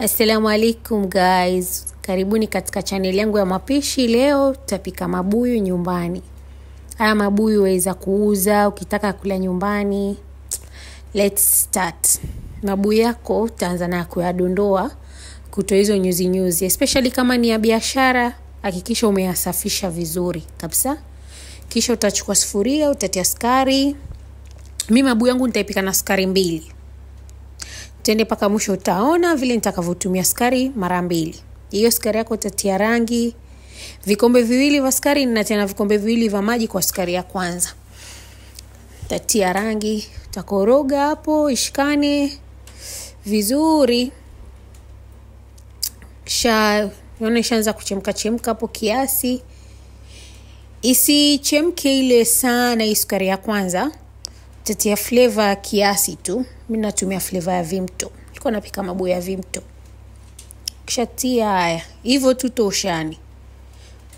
Assalamu alaikum guys. Karibuni katika channel yangu ya mapishi. Leo tutapika mabuyu nyumbani. Haya mabuyu waweza kuuza ukitaka kula nyumbani. Let's start. Mabuyu yako utaanza na kuyadondoa kutoa hizo nyuzi nyuzi. Especially kama ni ya biashara, hakikisha umeyasafisha vizuri kabisa. Kisha utachukua sufuria, utatia sukari. Mimi mabuyu yangu nitaipika na sukari 2. Tende paka mwisho utaona vile nitakavyotumia sukari mara 2. Hiyo sukari yako utatia rangi. Vikombe 2 vya sukari na tena vikombe 2 vya maji kwa sukari ya kwanza. Utatia rangi, utakoroga hapo ishikane vizuri. Kisha ishaanza kuchemka hapo kiasi. Isichemke ile sana hii sukari ya kwanza. Utatia flavor kiasi tu. Mimi natumia flavor ya Vimto. Nilikuwa napika mabuyu ya Vimto. Kisha tia haya. Hivyo tu toshani.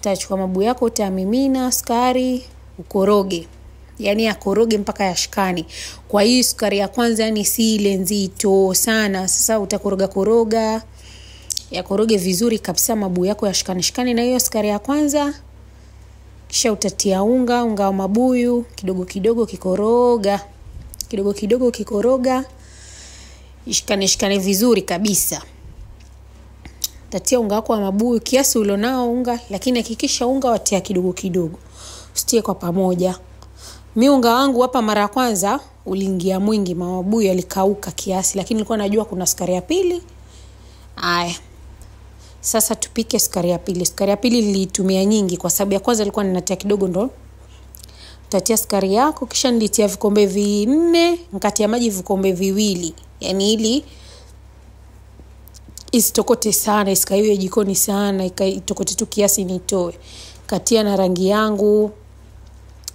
Utachukua mabuyu yako, utamimina sukari, ukoroge. Yaani akoroge mpaka yashikane. Kwa hii sukari ya kwanza yani si ile nzito sana. Sasa utakoroga yakoroge vizuri kabisa mabuyu yako yashikane na hiyo sukari ya kwanza. Kisha utatia unga wa mabuyu kidogo kikoroga. Kidogo kikoroga. Ishikane vizuri kabisa. Utatia unga wako wa mabuyu kiasi ulionao unga, lakini hakikisha unga watia kidogo. Usitie kwa pamoja. Mimi unga wangu hapa mara ya kwanza uliingia mwingi, mabuyu yalikauka kiasi, lakini nilikuwa najua kuna sukari ya pili. Haya. Sasa tupike sukari ya pili. Sukari ya pili nilitumia nyingi kwa sababu ya kwanza ilikuwa ninatia kidogo ndo. Utatia sukari yako, kisha nilitia vikombe 4, nikatia maji vikombe 2. Yaani ili isitokote sana, isikaiwe jikoni sana, itokote tu kiasi nitoe. Katia na rangi yangu.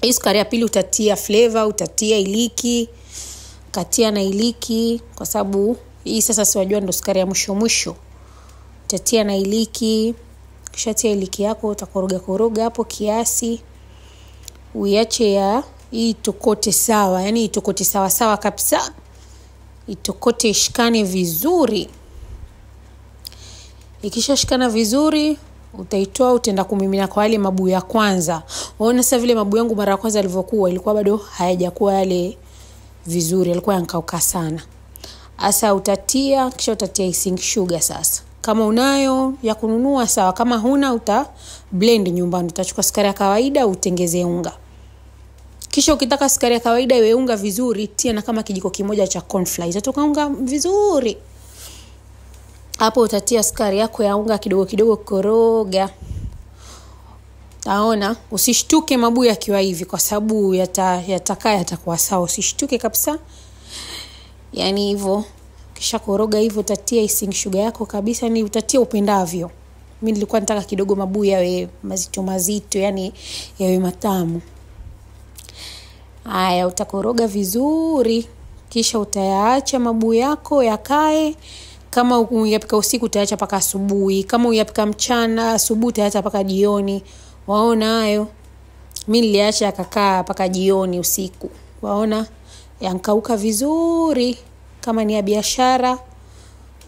Hii sukari ya pili utatia flavor, utatia iliki. Katia na iliki kwa sababu hii sasa siwajua ndo sukari ya mwisho. Utatia na iliki. Kisha tia iliki yako, utakoroga hapo kiasi. Uiache ya hii itokote sawa, yani itokote sawa kabisa. Itokote ishikane vizuri. Ikisha shikana vizuri, utaitoa utaenda kumimina kwa yale mabuyu ya kwanza. Waona sasa vile mabuyu yangu mara ya kwanza yalivyokuwa, ilikuwa bado hayajakuwa yale vizuri, yalikuwa yankauka sana. Asa utatia, kisha utatia icing sugar sasa. Kama unayo ya kununua sawa, kama huna uta blend nyumbani. Utachukua sukari ya kawaida utengeze unga. Kisha ukitaka sukari ya kawaida iwe unga vizuri, tia na kama kijiko kimoja cha corn flour. Itatoka unga vizuri. Hapo utatia sukari yako ya unga kidogo koroga. Taona usishtuke mabuyu yakiwa hivi kwa sababu yatakuwa sawa. Usishtuke kabisa. Yaani hivyo. Kisha koroga hivyo utatia icing sugar yako kabisa, ni utatia upendavyo. Mimi nilikuwa nataka kidogo mabuyu yawe mazito, yani yawe matamu. Haya utakoroga vizuri, kisha utayaacha mabuyu yako yakae. Kama uyapika usiku utaacha paka asubuhi, kama uyapika mchana asubuhi utaacha paka jioni. Waona hayo? Mimi niliacha yakakaa paka jioni usiku. Waona yankauka vizuri. Kama ni ya biashara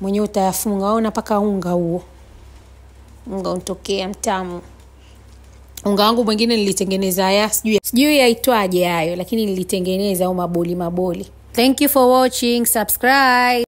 mwenyewe utayafunga. Waona paka unga huo. Unga utokea mtamu. Unga wangu mwingine nilitengeneza sijui yaitwaje hayo, lakini nilitengeneza au maboli. Thank you for watching. Subscribe.